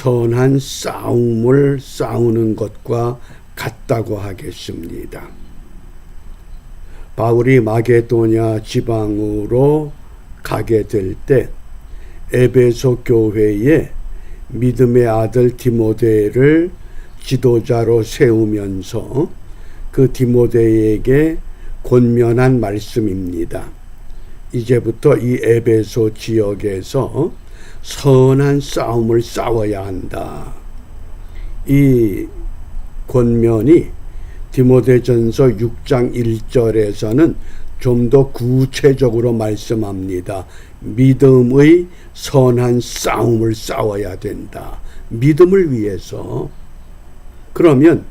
선한 싸움을 싸우는 것과 같다고 하겠습니다. 바울이 마게도냐 지방으로 가게 될 때 에베소 교회에 믿음의 아들 디모데를 지도자로 세우면서 그 디모데에게 권면한 말씀입니다. 이제부터 이 에베소 지역에서 선한 싸움을 싸워야 한다. 이 권면이 디모데전서 6장 1절에서는 좀 더 구체적으로 말씀합니다. 믿음의 선한 싸움을 싸워야 된다. 믿음을 위해서. 그러면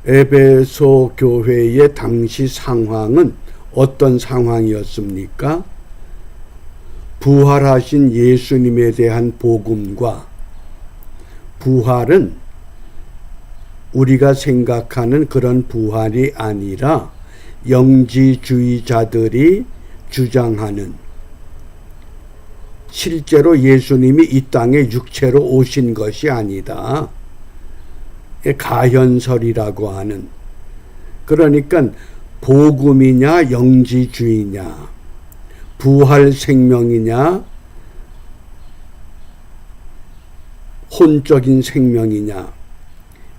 에베소 교회의 당시 상황은 어떤 상황이었습니까? 부활하신 예수님에 대한 복음과, 부활은 우리가 생각하는 그런 부활이 아니라 영지주의자들이 주장하는, 실제로 예수님이 이 땅에 육체로 오신 것이 아니다, 가현설이라고 하는, 그러니까 복음이냐 영지주의냐, 부활 생명이냐 혼적인 생명이냐,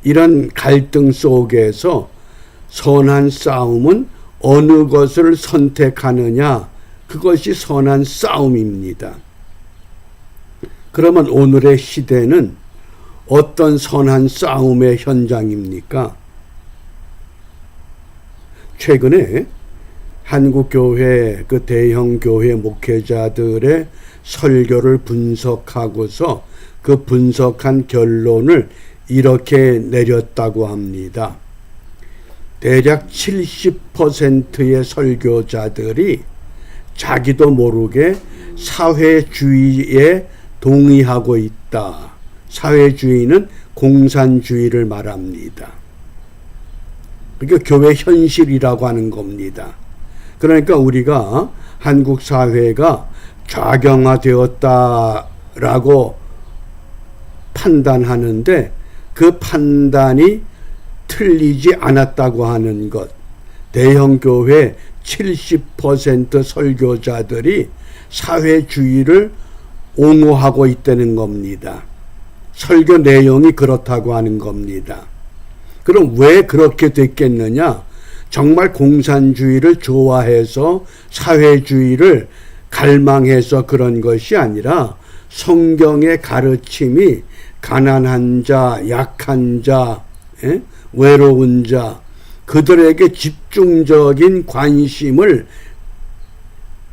이런 갈등 속에서 선한 싸움은 어느 것을 선택하느냐, 그것이 선한 싸움입니다. 그러면 오늘의 시대는 어떤 선한 싸움의 현장입니까? 최근에 한국교회 그 대형교회 목회자들의 설교를 분석하고서 그 분석한 결론을 이렇게 내렸다고 합니다. 대략 70%의 설교자들이 자기도 모르게 사회주의에 동의하고 있다. 사회주의는 공산주의를 말합니다. 그러니까 교회 현실이라고 하는 겁니다. 그러니까 우리가 한국 사회가 좌경화되었다라고 판단하는데 그 판단이 틀리지 않았다고 하는 것. 대형교회 70% 설교자들이 사회주의를 옹호하고 있다는 겁니다. 설교 내용이 그렇다고 하는 겁니다. 그럼 왜 그렇게 됐겠느냐? 정말 공산주의를 좋아해서 사회주의를 갈망해서 그런 것이 아니라 성경의 가르침이 가난한 자, 약한 자, 외로운 자, 그들에게 집중적인 관심을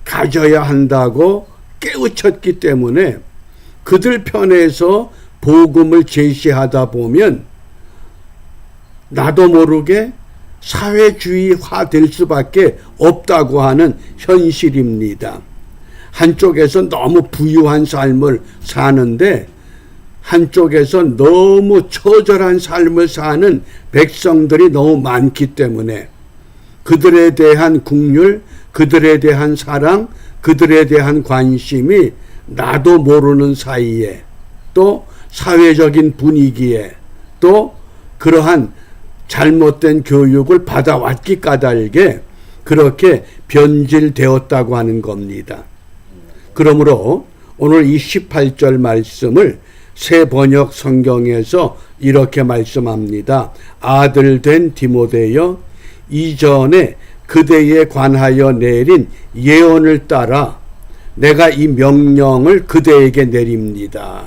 가져야 한다고 깨우쳤기 때문에 그들 편에서 복음을 제시하다 보면 나도 모르게 사회주의화 될 수밖에 없다고 하는 현실입니다. 한쪽에서 너무 부유한 삶을 사는데 한쪽에서 너무 처절한 삶을 사는 백성들이 너무 많기 때문에 그들에 대한 긍휼, 그들에 대한 사랑, 그들에 대한 관심이 나도 모르는 사이에, 또 사회적인 분위기에, 또 그러한 잘못된 교육을 받아왔기 까닭에 그렇게 변질되었다고 하는 겁니다. 그러므로 오늘 이 18절 말씀을 새 번역 성경에서 이렇게 말씀합니다. 아들 된 디모데여, 이전에 그대에 관하여 내린 예언을 따라 내가 이 명령을 그대에게 내립니다.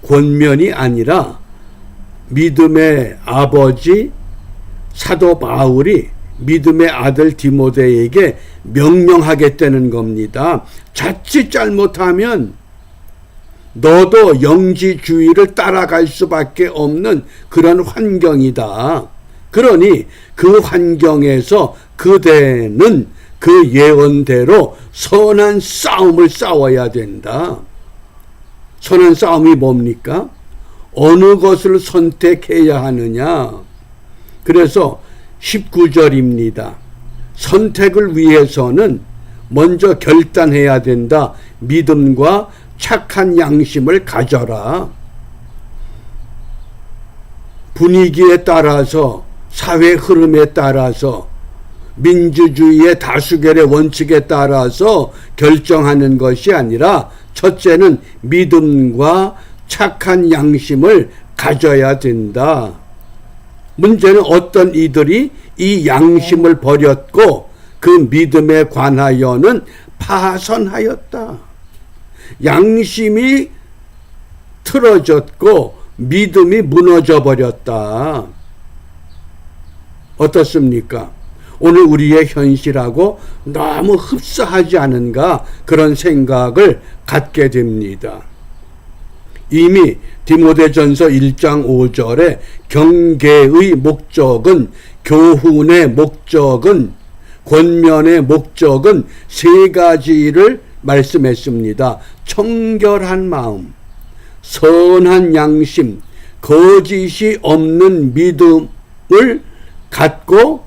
권면이 아니라 믿음의 아버지 사도 바울이 믿음의 아들 디모데에게 명령하겠다는 겁니다. 자칫 잘못하면 너도 영지주의를 따라갈 수밖에 없는 그런 환경이다. 그러니 그 환경에서 그대는 그 예언대로 선한 싸움을 싸워야 된다. 선한 싸움이 뭡니까? 어느 것을 선택해야 하느냐. 그래서 19절입니다. 선택을 위해서는 먼저 결단해야 된다. 믿음과 착한 양심을 가져라. 분위기에 따라서, 사회 흐름에 따라서, 민주주의의 다수결의 원칙에 따라서 결정하는 것이 아니라, 첫째는 믿음과 착한 양심을 가져야 된다. 문제는 어떤 이들이 이 양심을 버렸고 그 믿음에 관하여는 파선하였다. 양심이 틀어졌고 믿음이 무너져 버렸다. 어떻습니까? 오늘 우리의 현실하고 너무 흡사하지 않은가, 그런 생각을 갖게 됩니다. 이미 디모데전서 1장 5절에 경계의 목적은, 교훈의 목적은, 권면의 목적은 세 가지를 말씀했습니다. 청결한 마음, 선한 양심, 거짓이 없는 믿음을 갖고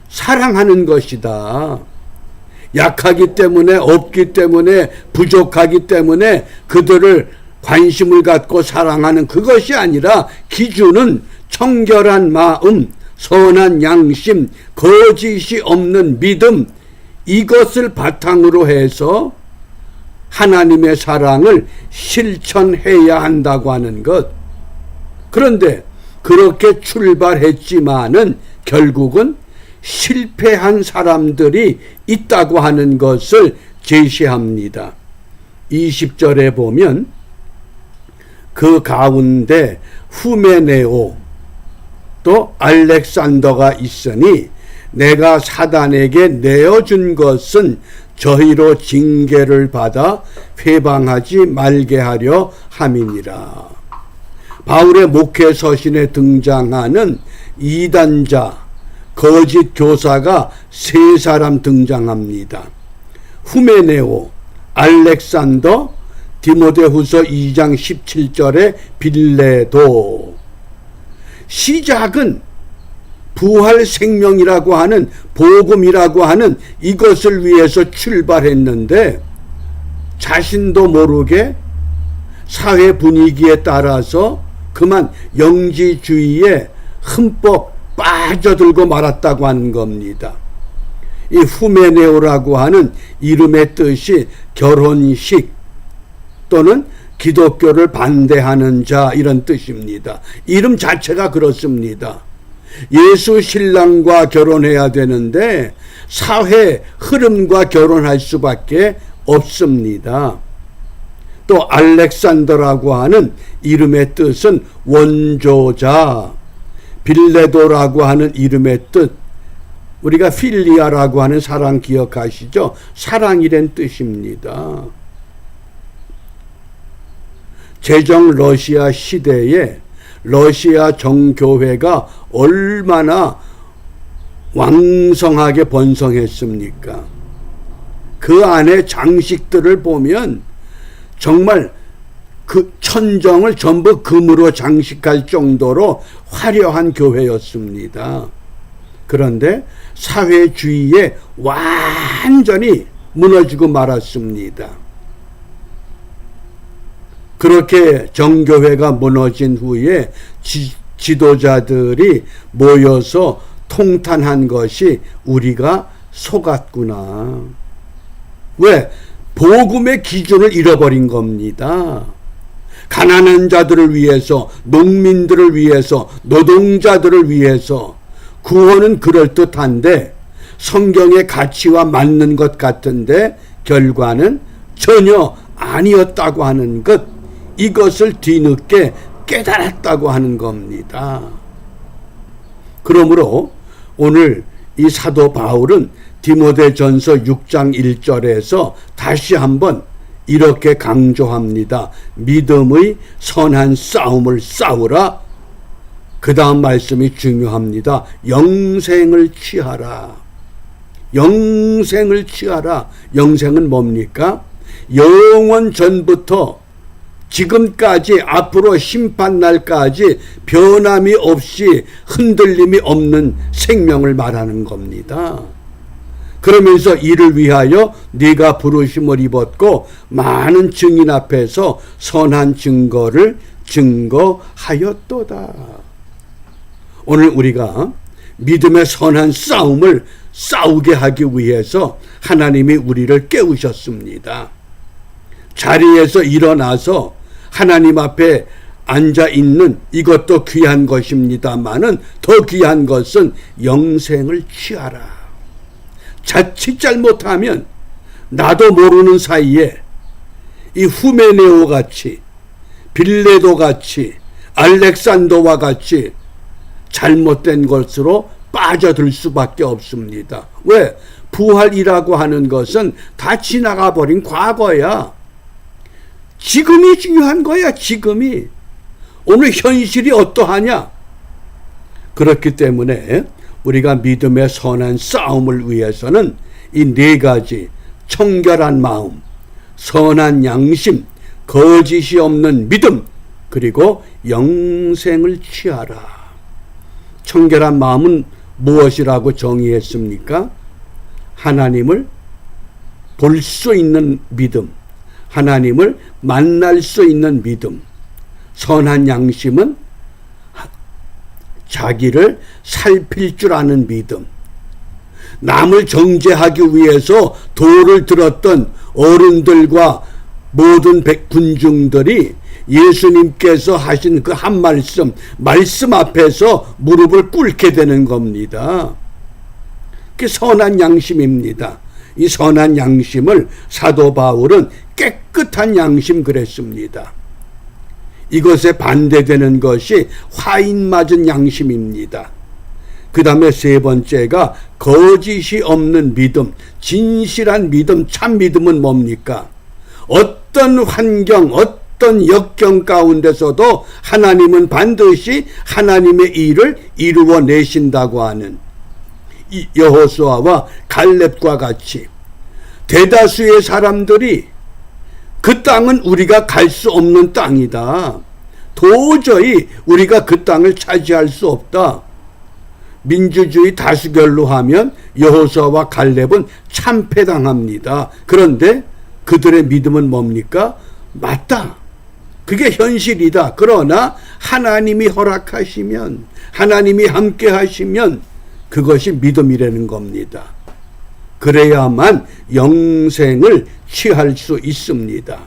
사랑하는 것이다. 약하기 때문에, 없기 때문에, 부족하기 때문에 그들을 관심을 갖고 사랑하는 그것이 아니라, 기준은 청결한 마음, 선한 양심, 거짓이 없는 믿음, 이것을 바탕으로 해서 하나님의 사랑을 실천해야 한다고 하는 것. 그런데 그렇게 출발했지만은 결국은 실패한 사람들이 있다고 하는 것을 제시합니다. 20절에 보면 그 가운데 후메네오 또 알렉산더가 있으니 내가 사단에게 내어준 것은 저희로 징계를 받아 회방하지 말게 하려 함이니라. 바울의 목회 서신에 등장하는 이단자, 거짓 교사가 세 사람 등장합니다. 후메네오, 알렉산더, 디모데후서 2장 17절에 빌레도. 시작은 부활 생명이라고 하는, 복음이라고 하는 이것을 위해서 출발했는데 자신도 모르게 사회 분위기에 따라서 그만 영지주의에 흠뻑 빠져들고 말았다고 하는 겁니다. 이 후메네오라고 하는 이름의 뜻이 결혼식 또는 기독교를 반대하는 자, 이런 뜻입니다. 이름 자체가 그렇습니다. 예수 신랑과 결혼해야 되는데 사회 흐름과 결혼할 수밖에 없습니다. 또 알렉산더라고 하는 이름의 뜻은 원조자, 빌레도라고 하는 이름의 뜻, 우리가 필리아라고 하는 사랑 기억하시죠? 사랑이란 뜻입니다. 제정 러시아 시대에 러시아 정교회가 얼마나 왕성하게 번성했습니까? 그 안에 장식들을 보면 정말 그 천정을 전부 금으로 장식할 정도로 화려한 교회였습니다. 그런데 사회주의에 완전히 무너지고 말았습니다. 그렇게 정교회가 무너진 후에 지도자들이 모여서 통탄한 것이 우리가 속았구나. 왜? 복음의 기준을 잃어버린 겁니다. 가난한 자들을 위해서, 농민들을 위해서, 노동자들을 위해서 구원은 그럴듯한데 성경의 가치와 맞는 것 같은데 결과는 전혀 아니었다고 하는 것, 이것을 뒤늦게 깨달았다고 하는 겁니다. 그러므로 오늘 이 사도 바울은 디모데전서 6장 1절에서 다시 한번 이렇게 강조합니다. 믿음의 선한 싸움을 싸우라. 그 다음 말씀이 중요합니다. 영생을 취하라. 영생을 취하라. 영생은 뭡니까? 영원 전부터 지금까지 앞으로 심판날까지 변함이 없이 흔들림이 없는 생명을 말하는 겁니다. 그러면서 이를 위하여 네가 부르심을 입었고 많은 증인 앞에서 선한 증거를 증거하였도다. 오늘 우리가 믿음의 선한 싸움을 싸우게 하기 위해서 하나님이 우리를 깨우셨습니다. 자리에서 일어나서 하나님 앞에 앉아 있는 이것도 귀한 것입니다마는 더 귀한 것은 영생을 취하라. 자칫 잘못하면 나도 모르는 사이에 이 후메네오 같이, 빌레도 같이, 알렉산더와 같이 잘못된 것으로 빠져들 수밖에 없습니다. 왜? 부활이라고 하는 것은 다 지나가 버린 과거야. 지금이 중요한 거야. 지금이. 오늘 현실이 어떠하냐? 그렇기 때문에 우리가 믿음의 선한 싸움을 위해서는 이 네 가지, 청결한 마음, 선한 양심, 거짓이 없는 믿음, 그리고 영생을 취하라. 청결한 마음은 무엇이라고 정의했습니까? 하나님을 볼 수 있는 믿음, 하나님을 만날 수 있는 믿음. 선한 양심은 자기를 살필 줄 아는 믿음. 남을 정죄하기 위해서 돌을 들었던 어른들과 모든 군중들이 예수님께서 하신 그 한 말씀 앞에서 무릎을 꿇게 되는 겁니다. 그게 선한 양심입니다. 이 선한 양심을 사도 바울은 깨끗한 양심 그랬습니다. 이것에 반대되는 것이 화인 맞은 양심입니다. 그 다음에 세 번째가 거짓이 없는 믿음, 진실한 믿음, 참 믿음은 뭡니까? 어떤 환경, 어떤 역경 가운데서도 하나님은 반드시 하나님의 일을 이루어내신다고 하는 이 여호수아와 갈렙과 같이 대다수의 사람들이 그 땅은 우리가 갈 수 없는 땅이다. 도저히 우리가 그 땅을 차지할 수 없다. 민주주의 다수결로 하면 여호수아와 갈렙은 참패당합니다. 그런데 그들의 믿음은 뭡니까? 맞다. 그게 현실이다. 그러나 하나님이 허락하시면, 하나님이 함께 하시면 그것이 믿음이라는 겁니다. 그래야만 영생을 취할 수 있습니다.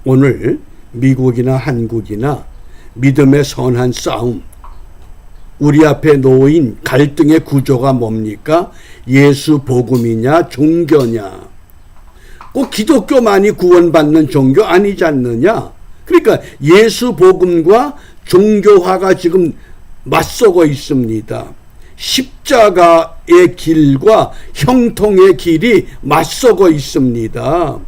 오늘 미국이나 한국이나 믿음의 선한 싸움, 우리 앞에 놓인 갈등의 구조가 뭡니까? 예수 복음이냐 종교냐. 꼭 기독교만이 구원받는 종교 아니지 않느냐. 그러니까 예수 복음과 종교화가 지금 맞서고 있습니다. 십자가의 길과 형통의 길이 맞서고 있습니다.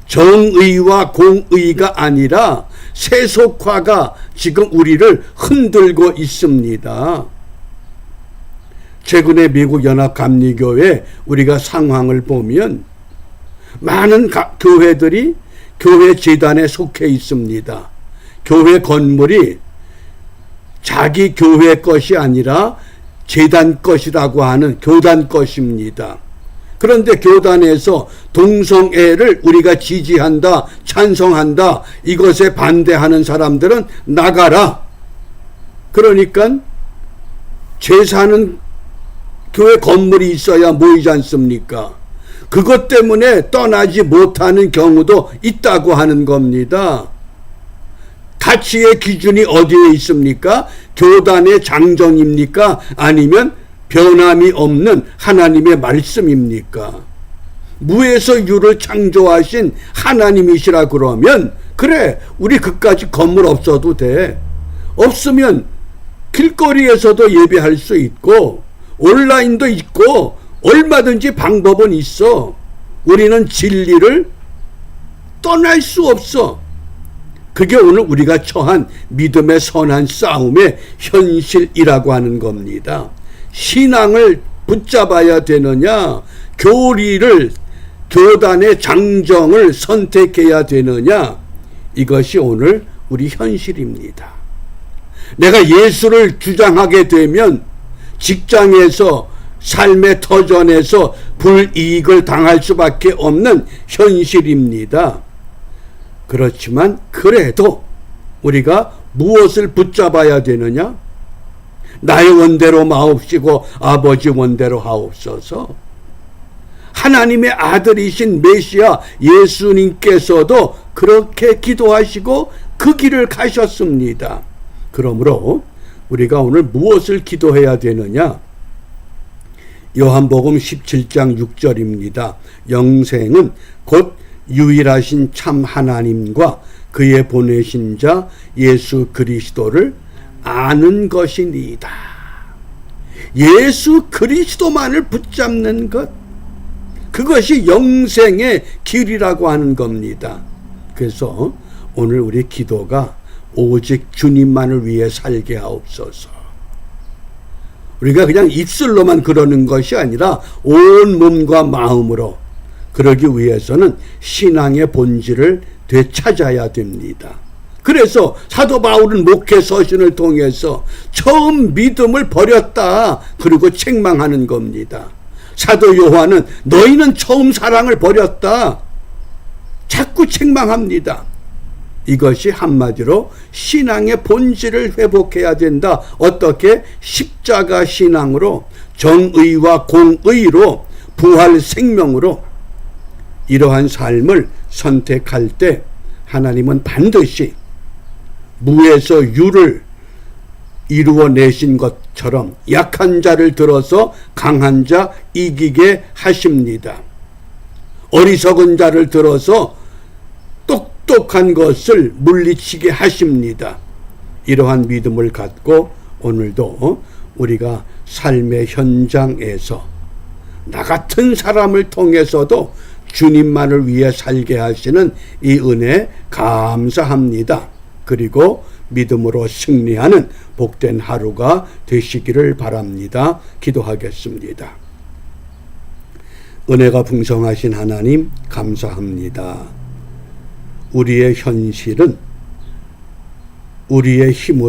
정의와 공의가 아니라 세속화가 지금 우리를 흔들고 있습니다. 최근에 미국 연합감리교회 우리가 상황을 보면 많은 교회들이 교회 재단에 속해 있습니다. 교회 건물이 자기 교회 것이 아니라 재단 것이라고 하는 교단 것입니다. 그런데 교단에서 동성애를 우리가 지지한다, 찬성한다, 이것에 반대하는 사람들은 나가라. 그러니까 제사는 교회 건물이 있어야 모이지 않습니까? 그것 때문에 떠나지 못하는 경우도 있다고 하는 겁니다. 가치의 기준이 어디에 있습니까? 교단의 장정입니까? 아니면 변함이 없는 하나님의 말씀입니까? 무에서 유를 창조하신 하나님이시라 그러면 그래, 우리 그까지 건물 없어도 돼. 없으면 길거리에서도 예배할 수 있고 온라인도 있고 얼마든지 방법은 있어. 우리는 진리를 떠날 수 없어. 그게 오늘 우리가 처한 믿음의 선한 싸움의 현실이라고 하는 겁니다. 신앙을 붙잡아야 되느냐, 교리를, 교단의 장정을 선택해야 되느냐, 이것이 오늘 우리 현실입니다. 내가 예수를 주장하게 되면 직장에서, 삶의 터전에서 불이익을 당할 수밖에 없는 현실입니다. 그렇지만 그래도 우리가 무엇을 붙잡아야 되느냐? 나의 원대로 마옵시고 아버지 원대로 하옵소서. 하나님의 아들이신 메시아 예수님께서도 그렇게 기도하시고 그 길을 가셨습니다. 그러므로 우리가 오늘 무엇을 기도해야 되느냐? 요한복음 17장 6절입니다. 영생은 곧 유일하신 참 하나님과 그의 보내신 자 예수 그리스도를 아는 것이니이다. 예수 그리스도만을 붙잡는 것, 그것이 영생의 길이라고 하는 겁니다. 그래서 오늘 우리 기도가 오직 주님만을 위해 살게 하옵소서. 우리가 그냥 입술로만 그러는 것이 아니라 온 몸과 마음으로 그러기 위해서는 신앙의 본질을 되찾아야 됩니다. 그래서 사도 바울은 목회 서신을 통해서 처음 믿음을 버렸다 그리고 책망하는 겁니다. 사도 요한은 너희는 처음 사랑을 버렸다 자꾸 책망합니다. 이것이 한마디로 신앙의 본질을 회복해야 된다. 어떻게? 십자가 신앙으로, 정의와 공의로, 부활 생명으로 이러한 삶을 선택할 때 하나님은 반드시 무에서 유를 이루어내신 것처럼 약한 자를 들어서 강한 자 이기게 하십니다. 어리석은 자를 들어서 똑똑한 것을 물리치게 하십니다. 이러한 믿음을 갖고 오늘도 우리가 삶의 현장에서 나 같은 사람을 통해서도 주님만을 위해 살게 하시는 이 은혜 감사합니다. 그리고 믿음으로 승리하는 복된 하루가 되시기를 바랍니다. 기도하겠습니다. 은혜가 풍성하신 하나님 감사합니다. 우리의 현실은 우리의 힘으로